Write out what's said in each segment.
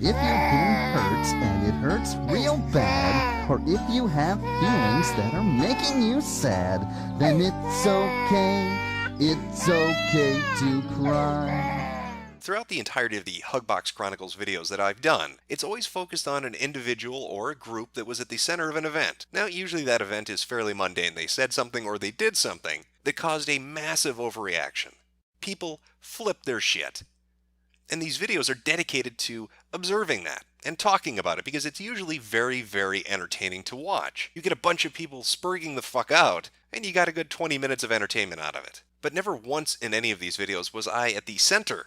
If you've been hurt and it hurts real bad, or if you have feelings that are making you sad, then it's okay to cry. Throughout the entirety of the Hugbox Chronicles videos that I've done, it's always focused on an individual or a group that was at the center of an event. Now, usually that event is fairly mundane. They said something or they did something that caused a massive overreaction. People flipped their shit. And these videos are dedicated to observing that and talking about it because it's usually very, very entertaining to watch. You get a bunch of people spurging the fuck out, and you got a good 20 minutes of entertainment out of it. But never once in any of these videos was I at the center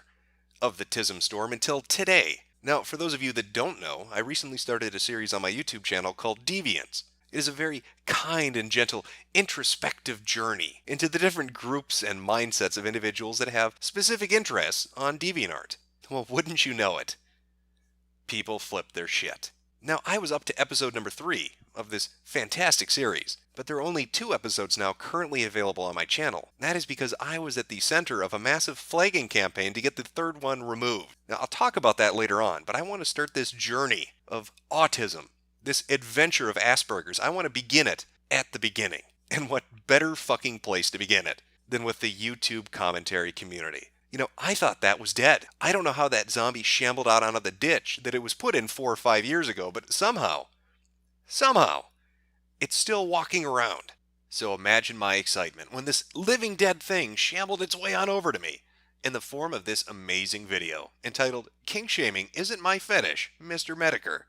of the Tism storm until today. Now, for those of you that don't know, I recently started a series on my YouTube channel called Deviants. It is a very kind and gentle introspective journey into the different groups and mindsets of individuals that have specific interests on DeviantArt. Well, wouldn't you know it? People flipped their shit. Now, I was up to episode number 3 of this fantastic series, but there are only 2 episodes now currently available on my channel. That is because I was at the center of a massive flagging campaign to get the 3rd one removed. Now, I'll talk about that later on, but I want to start this journey of autism, this adventure of Asperger's. I want to begin it at the beginning. And what better fucking place to begin it than with the YouTube commentary community? You know, I thought that was dead. I don't know how that zombie shambled out onto the ditch that it was put in 4 or 5 years ago, but somehow, it's still walking around. So imagine my excitement when this living dead thing shambled its way on over to me in the form of this amazing video entitled "Kink Shaming Isn't My Fetish, Mr. Metokur"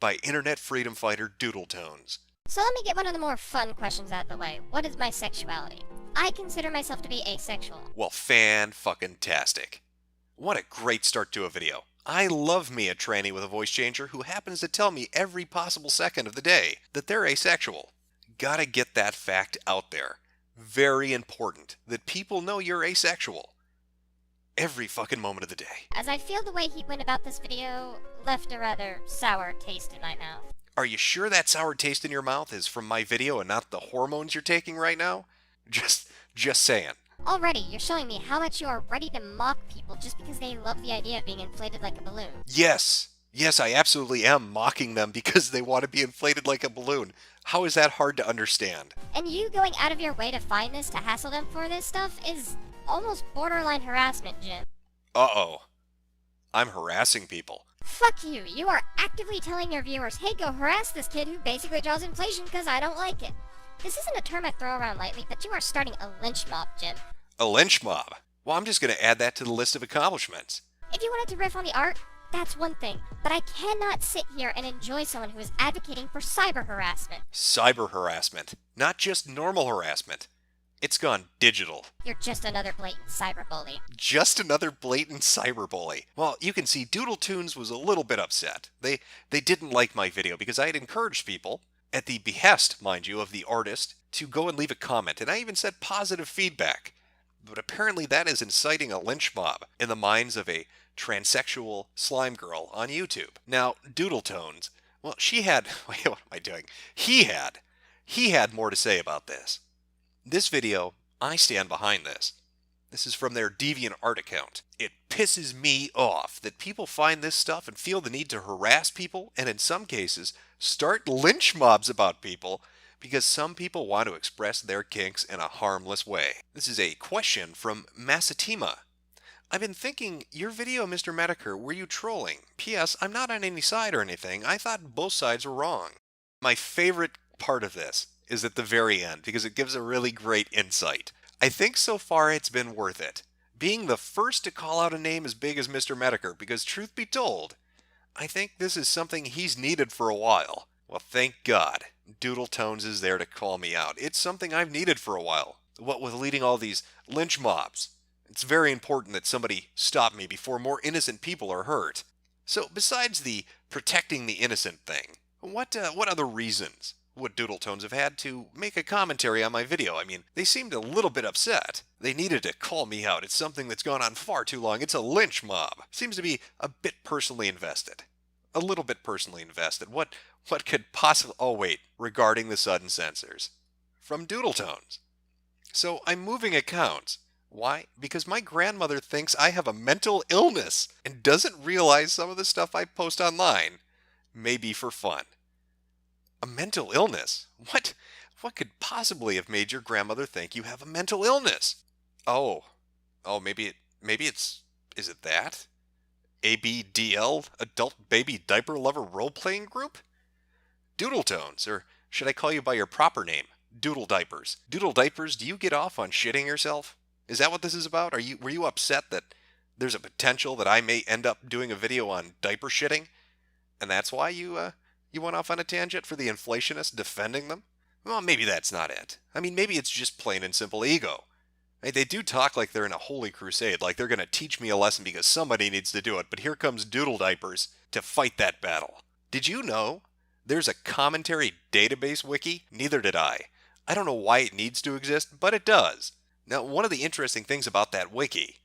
by internet freedom fighter Doodletones. So let me get one of the more fun questions out of the way. What is my sexuality? I consider myself to be asexual. Well, fan-fucking-tastic. What a great start to a video. I love me a tranny with a voice changer who happens to tell me every possible second of the day that they're asexual. Gotta get that fact out there. Very important that people know you're asexual. Every fucking moment of the day. As I feel the way he went about this video left a rather sour taste in my mouth. Are you sure that sour taste in your mouth is from my video and not the hormones you're taking right now? Just saying. Already, you're showing me how much you are ready to mock people just because they love the idea of being inflated like a balloon. Yes, I absolutely am mocking them because they want to be inflated like a balloon. How is that hard to understand? And you going out of your way to find this, to hassle them for this stuff, is almost borderline harassment, Jim. Uh-oh. I'm harassing people. Fuck you. You are actively telling your viewers, hey, go harass this kid who basically draws inflation because I don't like it. This isn't a term I throw around lightly, but you are starting a lynch mob, Jim. A lynch mob? Well, I'm just going to add that to the list of accomplishments. If you wanted to riff on the art, that's one thing. But I cannot sit here and enjoy someone who is advocating for cyber harassment. Cyber harassment. Not just normal harassment. It's gone digital. You're just another blatant cyberbully. Just another blatant cyberbully. Well, you can see Doodletoons was a little bit upset. They didn't like my video because I had encouraged people, at the behest, mind you, of the artist, to go and leave a comment, and I even said positive feedback. But apparently that is inciting a lynch mob in the minds of a transsexual slime girl on YouTube. Now, Doodletones, well, she had, wait, what am I doing? He had more to say about this. This video, I stand behind this. This is from their DeviantArt account. It pisses me off that people find this stuff and feel the need to harass people, and in some cases, start lynch mobs about people because some people want to express their kinks in a harmless way. This is a question from Masatima. I've been thinking, your video, Mr. Metokur, were you trolling? P.S. I'm not on any side or anything. I thought both sides were wrong. My favorite part of this is at the very end because it gives a really great insight. I think so far it's been worth it. Being the first to call out a name as big as Mr. Metokur, because truth be told, I think this is something he's needed for a while. Well, thank God, Doodletones is there to call me out. It's something I've needed for a while. What with leading all these lynch mobs, it's very important that somebody stop me before more innocent people are hurt. So besides the protecting the innocent thing, what other reasons would Doodletones have had to make a commentary on my video? I mean, they seemed a little bit upset. They needed to call me out. It's something that's gone on far too long. It's a lynch mob. Seems to be a bit personally invested. A little bit personally invested. What could possibly... Oh, wait. Regarding the sudden censors. From Doodletones. So I'm moving accounts. Why? Because my grandmother thinks I have a mental illness and doesn't realize some of the stuff I post online may be for fun. A mental illness? What? What could possibly have made your grandmother think you have a mental illness? Oh. Oh, maybe it's, is it that? ABDL, Adult Baby Diaper Lover Role-Playing Group? Doodle Tones, or should I call you by your proper name? Doodle Diapers. Doodle Diapers, do you get off on shitting yourself? Is that what this is about? Were you upset that there's a potential that I may end up doing a video on diaper shitting? And that's why you went off on a tangent for the inflationists defending them? Well, maybe that's not it. I mean, maybe it's just plain and simple ego. Right? They do talk like they're in a holy crusade, like they're going to teach me a lesson because somebody needs to do it, but here comes Doodle Diapers to fight that battle. Did you know there's a commentary database wiki? Neither did I. I don't know why it needs to exist, but it does. Now, one of the interesting things about that wiki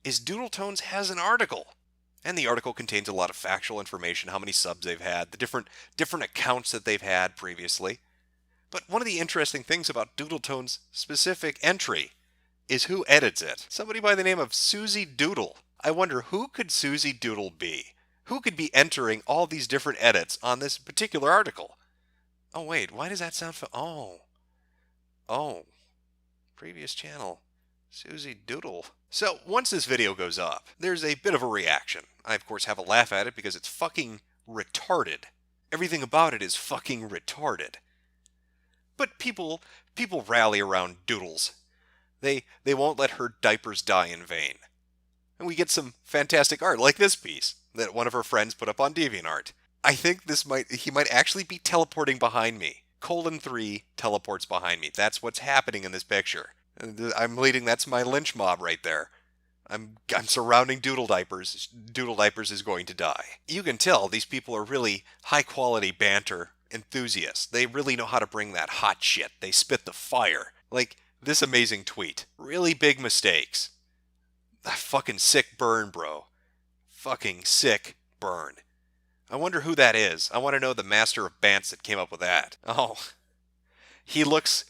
is Doodle Tones has an article. And the article contains a lot of factual information, how many subs they've had, the different accounts that they've had previously. But one of the interesting things about Doodle Tones' specific entry is who edits it. Somebody by the name of Susie Doodle. I wonder, who could Susie Doodle be? Who could be entering all these different edits on this particular article? Oh wait, why does that sound Oh. Previous channel. Susie Doodle. So, once this video goes up, there's a bit of a reaction. I, of course, have a laugh at it because it's fucking retarded. Everything about it is fucking retarded. But people rally around Doodles. They won't let her diapers die in vain. And we get some fantastic art, like this piece, that one of her friends put up on DeviantArt. I think he might actually be teleporting behind me. 3 teleports behind me. That's what's happening in this picture. That's my lynch mob right there. I'm surrounding Doodle Diapers. Doodle Diapers is going to die. You can tell these people are really high quality banter enthusiasts. They really know how to bring that hot shit. They spit the fire. Like this amazing tweet. Really big mistakes. A fucking sick burn, bro. Fucking sick burn. I wonder who that is. I want to know the master of bants that came up with that. Oh. He looks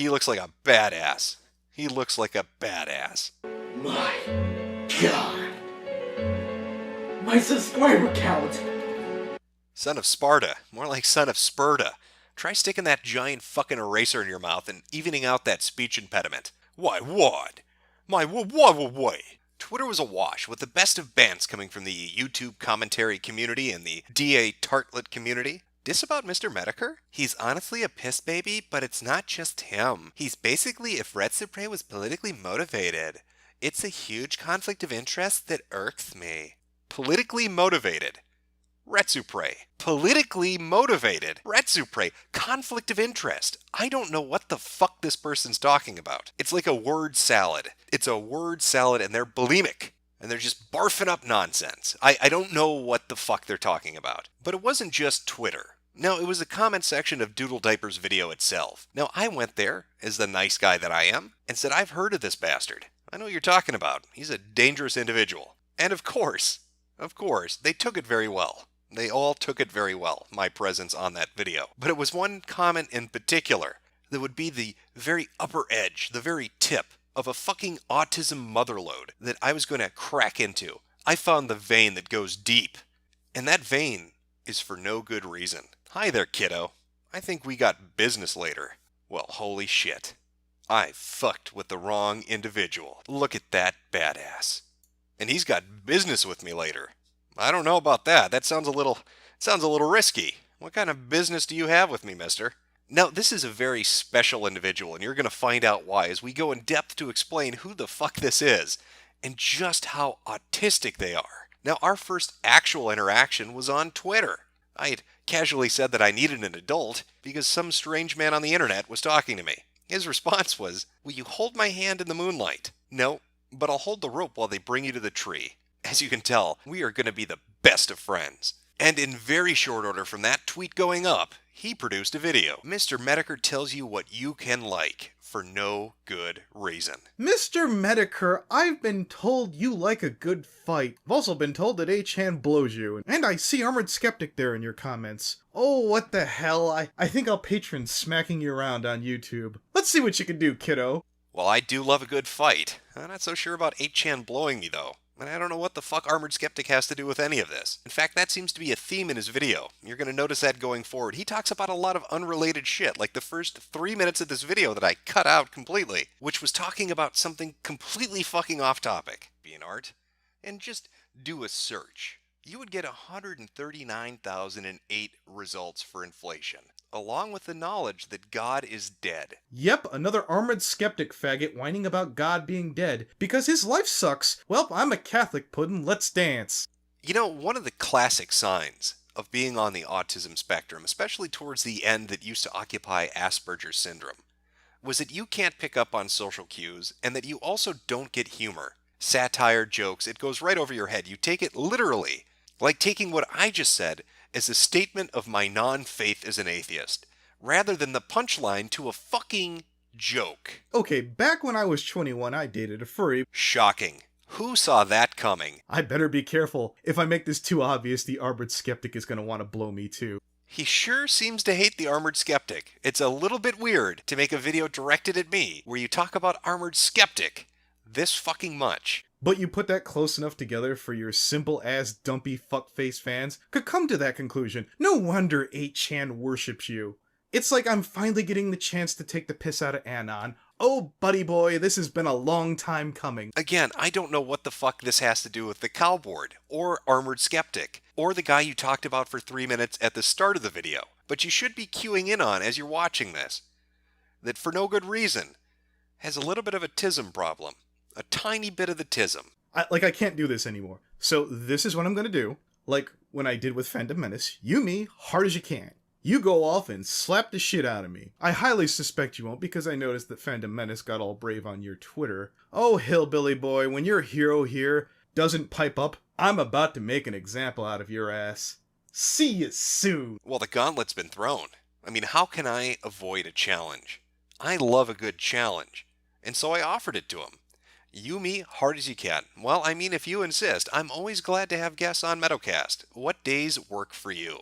like a badass. He looks like a badass. My God. My subscriber count. Son of Sparta. More like son of Sparta. Try sticking that giant fucking eraser in your mouth and evening out that speech impediment. Why, what? What? Twitter was awash with the best of bants coming from the YouTube commentary community and the DA Tartlet community. This about Mr. Metokur? He's honestly a piss baby, but it's not just him. He's basically if Retsupre was politically motivated. It's a huge conflict of interest that irks me. Politically motivated. Retsupre. Politically motivated. Retsupre. Conflict of interest. I don't know what the fuck this person's talking about. It's like a word salad. It's a word salad and they're bulimic. And they're just barfing up nonsense. I don't know what the fuck they're talking about. But it wasn't just Twitter. No, it was the comment section of Doodle Diapers' video itself. Now, I went there, as the nice guy that I am, and said, I've heard of this bastard. I know what you're talking about. He's a dangerous individual. And of course, they took it very well. They all took it very well, my presence on that video. But it was one comment in particular that would be the very upper edge, the very tip of a fucking autism motherlode that I was going to crack into. I found the vein that goes deep. And that vein is for no good reason. Hi there, kiddo. I think we got business later. Well, holy shit. I fucked with the wrong individual. Look at that badass. And he's got business with me later. I don't know about that. That sounds a little risky. What kind of business do you have with me, mister? Now, this is a very special individual, and you're going to find out why as we go in depth to explain who the fuck this is and just how autistic they are. Now, our first actual interaction was on Twitter. I had casually said that I needed an adult because some strange man on the internet was talking to me. His response was, "Will you hold my hand in the moonlight?" "No, but I'll hold the rope while they bring you to the tree." As you can tell, we are going to be the best of friends. And in very short order from that tweet going up, he produced a video. Mr. Metokur tells you what you can like for no good reason. Mr. Metokur, I've been told you like a good fight. I've also been told that H-Hand blows you. And I see Armored Skeptic there in your comments. Oh, what the hell. I think I'll patron smacking you around on YouTube. Let's see what you can do, kiddo. Well, I do love a good fight. I'm not so sure about 8chan blowing me, though. And I don't know what the fuck Armored Skeptic has to do with any of this. In fact, that seems to be a theme in his video. You're going to notice that going forward. He talks about a lot of unrelated shit, like the first 3 minutes of this video that I cut out completely, which was talking about something completely fucking off topic. Be an art. And just do a search. You would get 139,008 results for inflation, along with the knowledge that God is dead. Yep, another armored skeptic faggot whining about God being dead. Because his life sucks. Well, I'm a Catholic puddin', let's dance. You know, one of the classic signs of being on the autism spectrum, especially towards the end that used to occupy Asperger's syndrome, was that you can't pick up on social cues and that you also don't get humor. Satire, jokes, it goes right over your head. You take it literally, like taking what I just said as a statement of my non-faith as an atheist, rather than the punchline to a fucking joke. Okay, back when I was 21, I dated a furry. Shocking. Who saw that coming? I better be careful. If I make this too obvious, the armored skeptic is gonna want to blow me too. He sure seems to hate the Armored Skeptic. It's a little bit weird to make a video directed at me where you talk about Armored Skeptic this fucking much. But you put that close enough together for your simple-ass dumpy fuckface fans could come to that conclusion. No wonder 8chan worships you. It's like I'm finally getting the chance to take the piss out of Anon. Oh, buddy boy, this has been a long time coming. Again, I don't know what the fuck this has to do with the cowboard, or Armored Skeptic, or the guy you talked about for 3 minutes at the start of the video. But you should be queuing in on as you're watching this, that for no good reason, has a little bit of a Tism problem. A tiny bit of the Tism. I can't do this anymore. So this is what I'm gonna do. Like when I did with Phantom Menace. You me, hard as you can. You go off and slap the shit out of me. I highly suspect you won't because I noticed that Phantom Menace got all brave on your Twitter. Oh, hillbilly boy, when your hero here doesn't pipe up, I'm about to make an example out of your ass. See you soon. Well, the gauntlet's been thrown. I mean, how can I avoid a challenge? I love a good challenge. And so I offered it to him. You me, hard as you can. Well, I mean, if you insist, I'm always glad to have guests on Metocast. What days work for you?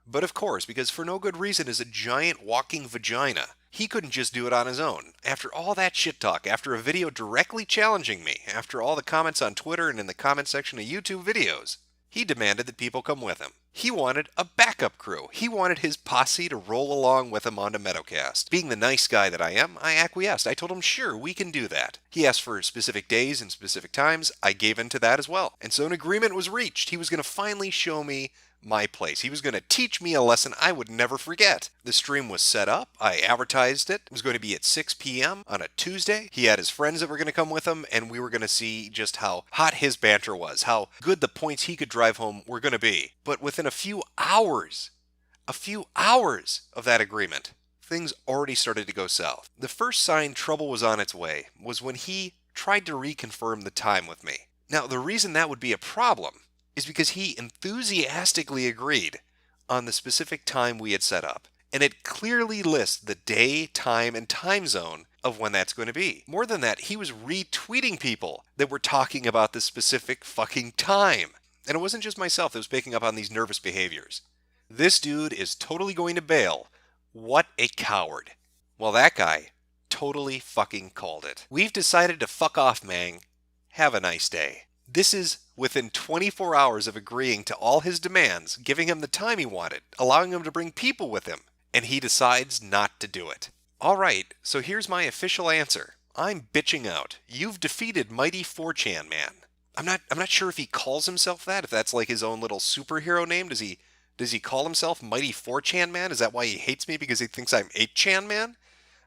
But of course, because for no good reason is a giant walking vagina, he couldn't just do it on his own. After all that shit talk, after a video directly challenging me, after all the comments on Twitter and in the comment section of YouTube videos, he demanded that people come with him. He wanted a backup crew. He wanted his posse to roll along with him onto Metocast. Being the nice guy that I am, I acquiesced. I told him, sure, we can do that. He asked for specific days and specific times. I gave in to that as well. And so an agreement was reached. He was going to finally show me my place. He was going to teach me a lesson I would never forget. The stream was set up. I advertised it. It was going to be at 6 p.m. on a Tuesday. He had his friends that were going to come with him, and we were going to see just how hot his banter was, how good the points he could drive home were going to be. But within a few hours of that agreement, things already started to go south. The first sign trouble was on its way was when he tried to reconfirm the time with me. Now, the reason that would be a problem is because he enthusiastically agreed on the specific time we had set up. And it clearly lists the day, time, and time zone of when that's going to be. More than that, he was retweeting people that were talking about the specific fucking time. And it wasn't just myself that was picking up on these nervous behaviors. This dude is totally going to bail. What a coward. Well, that guy totally fucking called it. We've decided to fuck off, Mang. Have a nice day. This is within 24 hours of agreeing to all his demands, giving him the time he wanted, allowing him to bring people with him, and he decides not to do it. Alright, so here's my official answer. I'm bitching out. You've defeated Mighty 4chan Man. I'm not sure if he calls himself that, if that's like his own little superhero name. Does he call himself Mighty 4chan Man? Is that why he hates me, because he thinks I'm 8chan Man?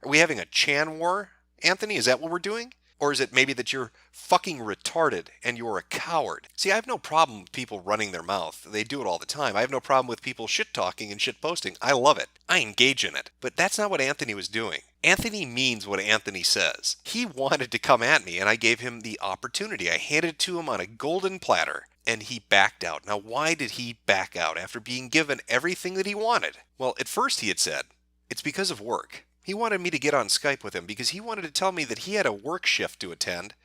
Are we having a Chan war, Anthony? Is that what we're doing? Or is it maybe that you're fucking retarded and you're a coward? See, I have no problem with people running their mouth. They do it all the time. I have no problem with people shit-talking and shit-posting. I love it. I engage in it. But that's not what Anthony was doing. Anthony means what Anthony says. He wanted to come at me, and I gave him the opportunity. I handed it to him on a golden platter, and he backed out. Now, why did he back out after being given everything that he wanted? Well, at first he had said, it's because of work. He wanted me to get on Skype with him because he wanted to tell me that he had a work shift to attend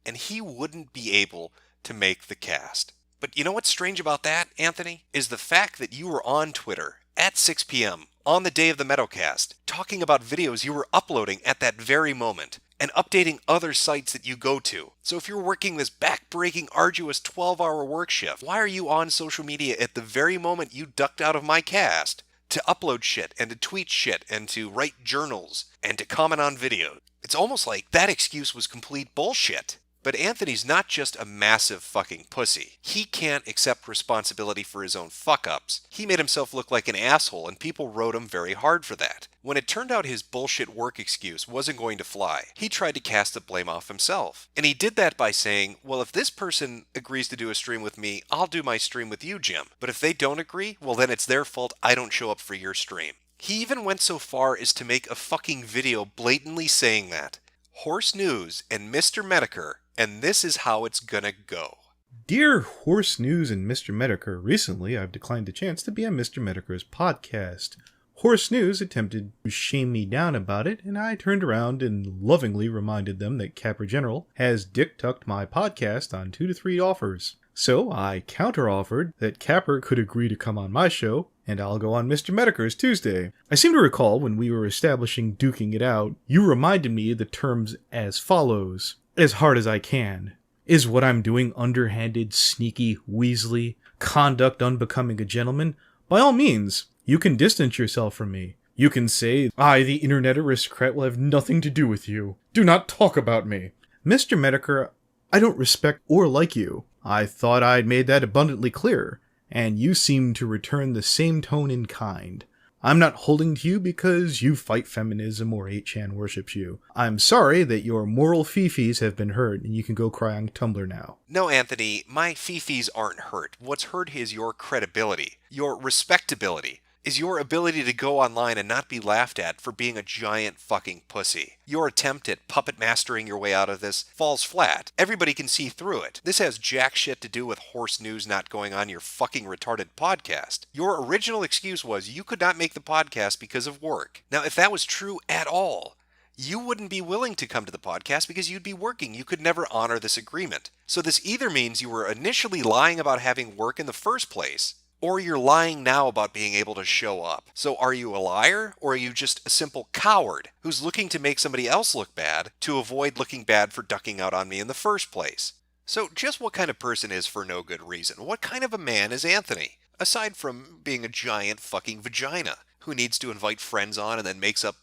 and he wouldn't be able to make the cast. But you know what's strange about that, Anthony? Is the fact that you were on Twitter at 6 p.m. on the day of the Metocast talking about videos you were uploading at that very moment. and updating other sites that you go to. So if you're working this back-breaking, arduous 12-hour work shift, why are you on social media at the very moment you ducked out of my cast to upload shit and to tweet shit and to write journals and to comment on videos? It's almost like that excuse was complete bullshit. But Anthony's not just a massive fucking pussy. He can't accept responsibility for his own fuck-ups. He made himself look like an asshole, and people rode him very hard for that. When it turned out his bullshit work excuse wasn't going to fly, he tried to cast the blame off himself. And he did that by saying, well, if this person agrees to do a stream with me, I'll do my stream with you, Jim. But if they don't agree, well, then it's their fault I don't show up for your stream. He even went so far as to make a fucking video blatantly saying that. Horse News and Mr. Metokur, and this is how it's gonna go. Dear Horse News and Mr. Metokur, recently I've declined the chance to be on Mr. Metokur's podcast. Horse News attempted to shame me down about it, and I turned around and lovingly reminded them that Capper General has dick-tucked my podcast on 2 to 3 offers. So I counter-offered that Capper could agree to come on my show, and I'll go on Mr. Metokur's Tuesday. I seem to recall when we were establishing Duking It Out, you reminded me the terms as follows. As hard as I can. Is what I'm doing underhanded, sneaky, Weasley, conduct unbecoming a gentleman? By all means, you can distance yourself from me. You can say, I, the internet aristocrat, will have nothing to do with you. Do not talk about me. Mr. Metokur, I don't respect or like you. I thought I'd made that abundantly clear, and you seem to return the same tone in kind. I'm not holding to you because you fight feminism or 8chan worships you. I'm sorry that your moral fifis have been hurt and you can go cry on Tumblr now. No, Anthony, my fifis aren't hurt. What's hurt is your credibility, your respectability, is your ability to go online and not be laughed at for being a giant fucking pussy. Your attempt at puppet mastering your way out of this falls flat. Everybody can see through it. This has jack shit to do with Horse News not going on your fucking retarded podcast. Your original excuse was you could not make the podcast because of work. Now, if that was true at all, you wouldn't be willing to come to the podcast because you'd be working. You could never honor this agreement. So this either means you were initially lying about having work in the first place, or you're lying now about being able to show up. So are you a liar, or are you just a simple coward who's looking to make somebody else look bad to avoid looking bad for ducking out on me in the first place? So just what kind of person is for no good reason? What kind of a man is Anthony? Aside from being a giant fucking vagina who needs to invite friends on and then makes up,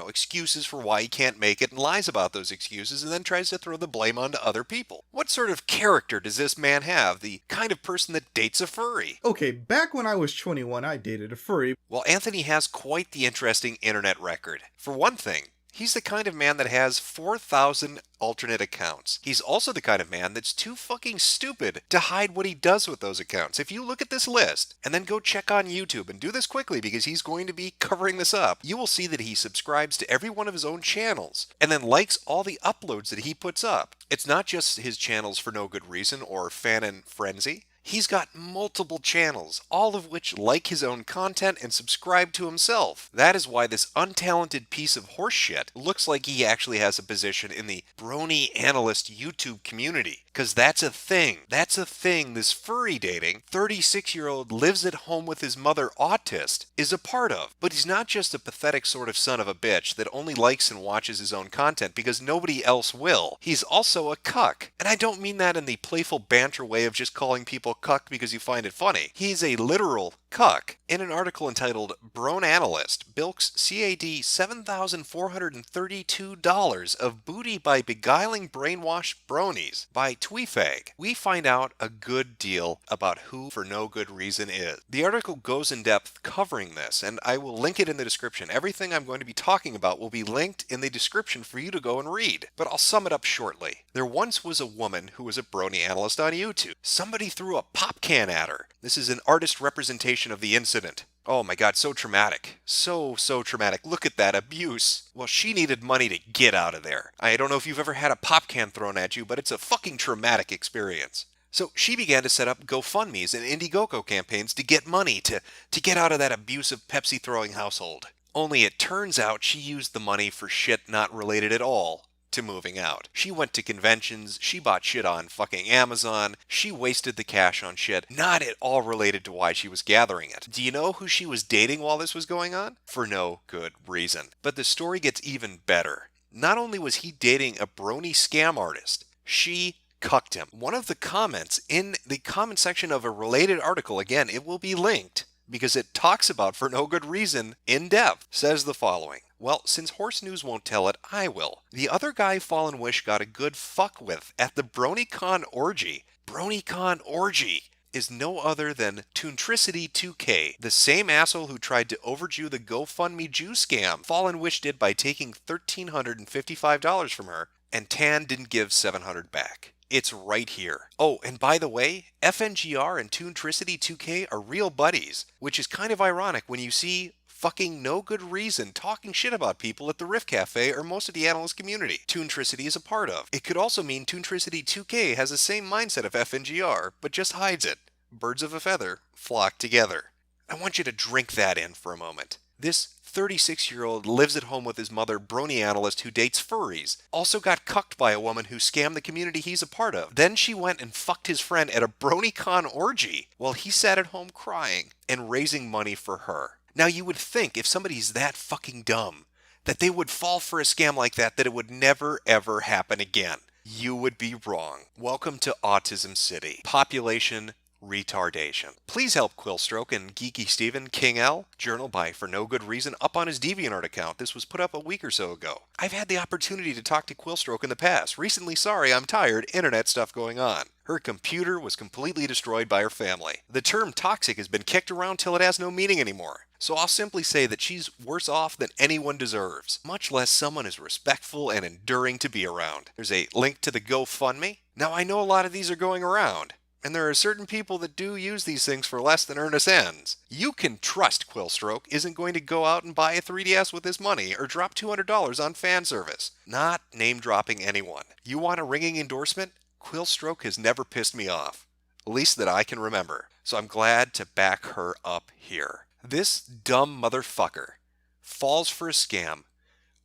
excuses for why he can't make it and lies about those excuses and then tries to throw the blame onto other people. What sort of character does this man have? The kind of person that dates a furry? Okay, back when I was 21, I dated a furry. Well, Anthony has quite the interesting internet record. For one thing, he's the kind of man that has 4,000 alternate accounts. He's also the kind of man that's too fucking stupid to hide what he does with those accounts. If you look at this list and then go check on YouTube, and do this quickly because he's going to be covering this up, you will see that he subscribes to every one of his own channels and then likes all the uploads that he puts up. It's not just his channels for no good reason or fan and frenzy. He's got multiple channels, all of which like his own content and subscribe to himself. That is why this untalented piece of horseshit looks like he actually has a position in the brony analyst YouTube community. Because that's a thing. That's a thing this furry dating, 36-year-old lives at home with his mother autist is a part of. But he's not just a pathetic sort of son of a bitch that only likes and watches his own content because nobody else will. He's also a cuck. And I don't mean that in the playful banter way of just calling people cuck because you find it funny. He's a literal cuck. In an article entitled Brone Analyst Bilks CAD $7,432 of booty by beguiling brainwashed bronies by Tweefag, we find out a good deal about who For No Good Reason is. The article goes in depth covering this, and I will link it in the description. Everything I'm going to be talking about will be linked in the description for you to go and read, but I'll sum it up shortly. There once was a woman who was a brony analyst on YouTube. Somebody threw a pop can at her. This is an artist representation of the incident. Oh my god, so traumatic. So traumatic. Look at that abuse. Well, she needed money to get out of there. I don't know if you've ever had a pop can thrown at you, but it's a fucking traumatic experience. So she began to set up GoFundMes and Indiegogo campaigns to get money to get out of that abusive Pepsi-throwing household. Only it turns out she used the money for shit not related at all to moving out. She went to conventions, she bought shit on fucking Amazon, she wasted the cash on shit not at all related to why she was gathering it. Do you know who she was dating while this was going on? For no good reason. But the story gets even better. Not only was he dating a brony scam artist, she cucked him. One of the comments in the comment section of a related article, again, it will be linked because it talks about For No Good Reason in depth, says the following. Well, since Horse News won't tell it, I will. The other guy Fallen Wish got a good fuck with at the BronyCon orgy. BronyCon orgy is no other than Toontricity 2K, the same asshole who tried to overdo the GoFundMe Jew scam Fallen Wish did by taking $1,355 from her, and Tan didn't give $700 back. It's right here. Oh, and by the way, FNGR and Toontricity 2K are real buddies, which is kind of ironic when you see fucking No Good Reason talking shit about people at the Rift Cafe or most of the analyst community Toontricity is a part of. It could also mean Toontricity 2K has the same mindset of FNGR, but just hides it. Birds of a feather flock together. I want you to drink that in for a moment. This 36-year-old lives at home with his mother, brony analyst who dates furries, also got cucked by a woman who scammed the community he's a part of. Then she went and fucked his friend at a BronyCon orgy while he sat at home crying and raising money for her. Now you would think if somebody's that fucking dumb that they would fall for a scam like that it would never ever happen again. You would be wrong. Welcome to Autism City. Population retardation. Please help Quillstroke and Geeky Steven King L. Journal by For No Good Reason up on his DeviantArt account. This was put up a week or so ago. I've had the opportunity to talk to Quillstroke in the past. Recently, sorry, I'm tired, internet stuff going on. Her computer was completely destroyed by her family. The term toxic has been kicked around till it has no meaning anymore. So I'll simply say that she's worse off than anyone deserves, much less someone as respectful and enduring to be around. There's a link to the GoFundMe. Now I know a lot of these are going around, and there are certain people that do use these things for less than earnest ends. You can trust Quillstroke isn't going to go out and buy a 3DS with his money or drop $200 on fan service. Not name-dropping anyone. You want a ringing endorsement? Quillstroke has never pissed me off. At least that I can remember. So I'm glad to back her up here. This dumb motherfucker falls for a scam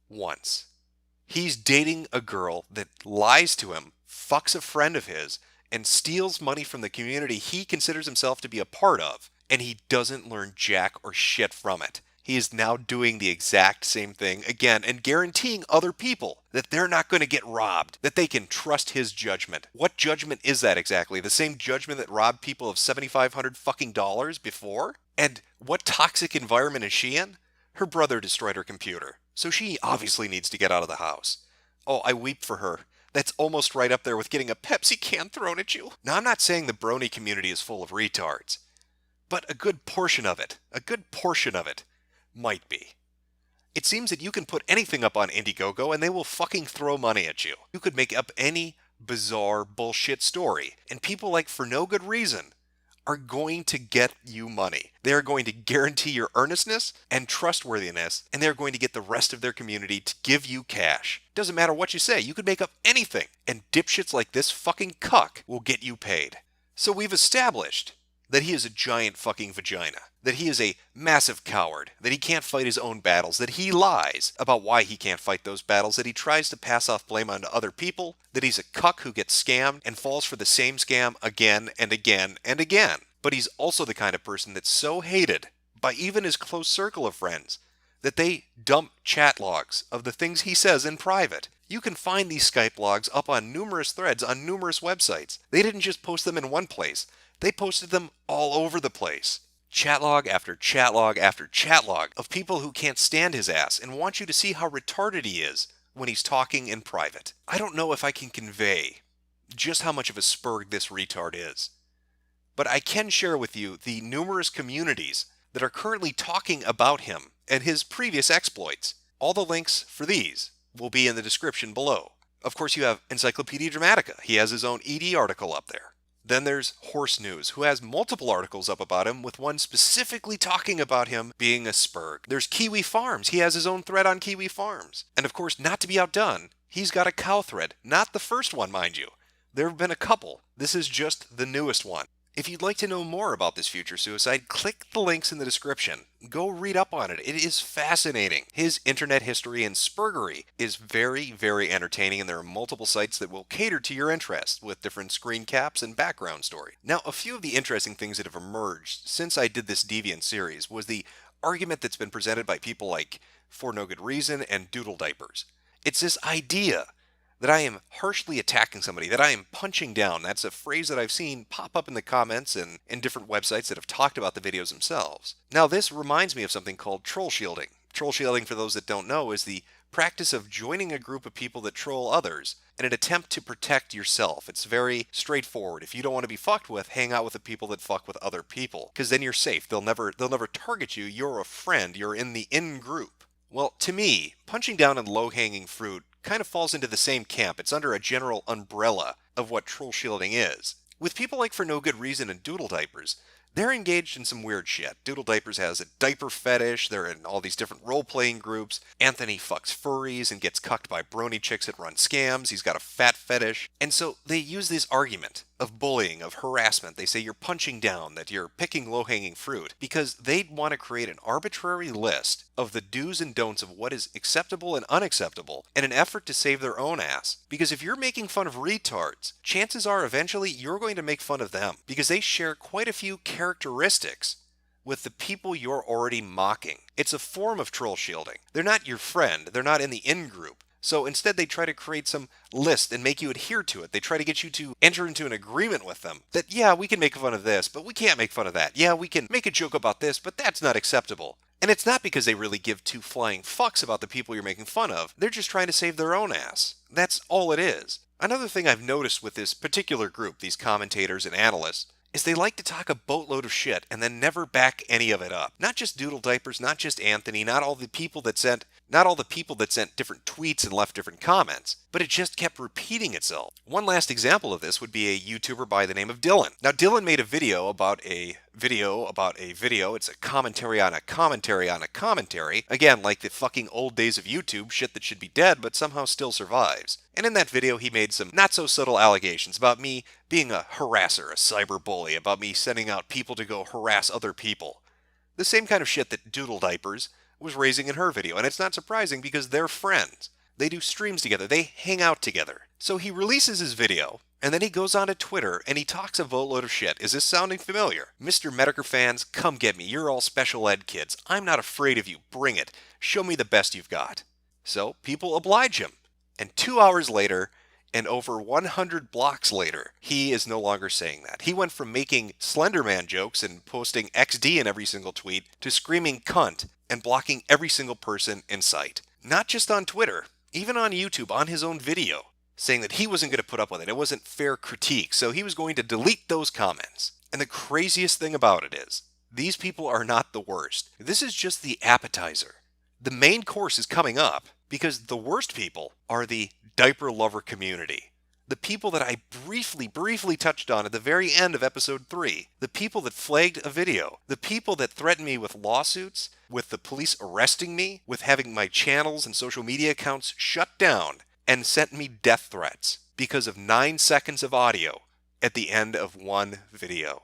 once. He's dating a girl that lies to him, fucks a friend of his, and steals money from the community he considers himself to be a part of, and he doesn't learn jack or shit from it. He is now doing the exact same thing again and guaranteeing other people that they're not going to get robbed, that they can trust his judgment. What judgment is that exactly? The same judgment that robbed people of $7,500 fucking dollars before? And what toxic environment is she in? Her brother destroyed her computer, so she obviously needs to get out of the house. Oh, I weep for her. That's almost right up there with getting a Pepsi can thrown at you. Now, I'm not saying the brony community is full of retards, but a good portion of it might be. It seems that you can put anything up on Indiegogo and they will fucking throw money at you. You could make up any bizarre bullshit story, and people like For No Good Reason are going to get you money. They are going to guarantee your earnestness and trustworthiness, and they're going to get the rest of their community to give you cash. Doesn't matter what you say, you could make up anything, and dipshits like this fucking cuck will get you paid. So we've established that he is a giant fucking vagina, that he is a massive coward, that he can't fight his own battles, that he lies about why he can't fight those battles, that he tries to pass off blame onto other people, that he's a cuck who gets scammed and falls for the same scam again and again and again. But he's also the kind of person that's so hated by even his close circle of friends that they dump chat logs of the things he says in private. You can find these Skype logs up on numerous threads on numerous websites. They didn't just post them in one place. They posted them all over the place. Chat log after chat log after chat log of people who can't stand his ass and want you to see how retarded he is when he's talking in private. I don't know if I can convey just how much of a spurg this retard is, but I can share with you the numerous communities that are currently talking about him and his previous exploits. All the links for these will be in the description below. Of course, you have Encyclopedia Dramatica. He has his own ED article up there. Then there's Horse News, who has multiple articles up about him, with one specifically talking about him being a spurg. There's Kiwi Farms. He has his own thread on Kiwi Farms. And of course, not to be outdone, he's got a cow thread. Not the first one, mind you. There have been a couple. This is just the newest one. If you'd like to know more about this future suicide, click the links in the description. Go read up on it. It is fascinating. His internet history and spurgery is very, very entertaining, and there are multiple sites that will cater to your interests with different screen caps and background story. Now, a few of the interesting things that have emerged since I did this Deviant series was the argument that's been presented by people like For No Good Reason and Doodle Diapers. It's this idea that I am harshly attacking somebody, that I am punching down. That's a phrase that I've seen pop up in the comments and in different websites that have talked about the videos themselves. Now, this reminds me of something called troll shielding. Troll shielding, for those that don't know, is the practice of joining a group of people that troll others in an attempt to protect yourself. It's very straightforward. If you don't want to be fucked with, hang out with the people that fuck with other people, because then you're safe. They'll never target you. You're a friend. You're in the in group. Well, to me, punching down on low-hanging fruit kind of falls into the same camp. It's under a general umbrella of what troll shielding is. With people like For No Good Reason and Doodle Diapers, they're engaged in some weird shit. Doodle Diapers has a diaper fetish, they're in all these different role-playing groups. Anthony fucks furries and gets cucked by brony chicks that run scams. He's got a fat fetish. And so they use this argument of bullying, of harassment. They say you're punching down, that you're picking low-hanging fruit, because they'd want to create an arbitrary list of the do's and don'ts of what is acceptable and unacceptable in an effort to save their own ass. Because if you're making fun of retards, chances are eventually you're going to make fun of them, because they share quite a few characteristics with the people you're already mocking. It's a form of troll shielding. They're not your friend. They're not in the in-group. So instead they try to create some list and make you adhere to it. They try to get you to enter into an agreement with them that, yeah, we can make fun of this, but we can't make fun of that. Yeah, we can make a joke about this, but that's not acceptable. And it's not because they really give two flying fucks about the people you're making fun of. They're just trying to save their own ass. That's all it is. Another thing I've noticed with this particular group, these commentators and analysts, is they like to talk a boatload of shit and then never back any of it up. Not just Doodle Diapers, not just Anthony, not all the people that sent different tweets and left different comments, but it just kept repeating itself. One last example of this would be a YouTuber by the name of Dylan. Now, Dylan made a video about a video. It's a commentary on a commentary on a commentary. Again, like the fucking old days of YouTube, shit that should be dead but somehow still survives. And in that video, he made some not so subtle allegations about me being a harasser, a cyber bully, about me sending out people to go harass other people. The same kind of shit that Doodle Diapers was raising in her video, and it's not surprising because they're friends. They do streams together, they hang out together. So he releases his video, and then he goes on to Twitter, and he talks a boatload of shit. Is this sounding familiar? Mr. Metokur fans, come get me. You're all special ed kids. I'm not afraid of you. Bring it. Show me the best you've got. So people oblige him. And 2 hours later, and over 100 blocks later, he is no longer saying that. He went from making Slenderman jokes and posting XD in every single tweet to screaming cunt and blocking every single person in sight. Not just on Twitter, even on YouTube, on his own video, saying that he wasn't going to put up with it. It wasn't fair critique, so he was going to delete those comments. And the craziest thing about it is, these people are not the worst. This is just the appetizer. The main course is coming up, because the worst people are the diaper lover community. The people that I briefly touched on at the very end of episode 3. The people that flagged a video. The people that threatened me with lawsuits, with the police arresting me, with having my channels and social media accounts shut down, and sent me death threats because of 9 seconds of audio at the end of one video.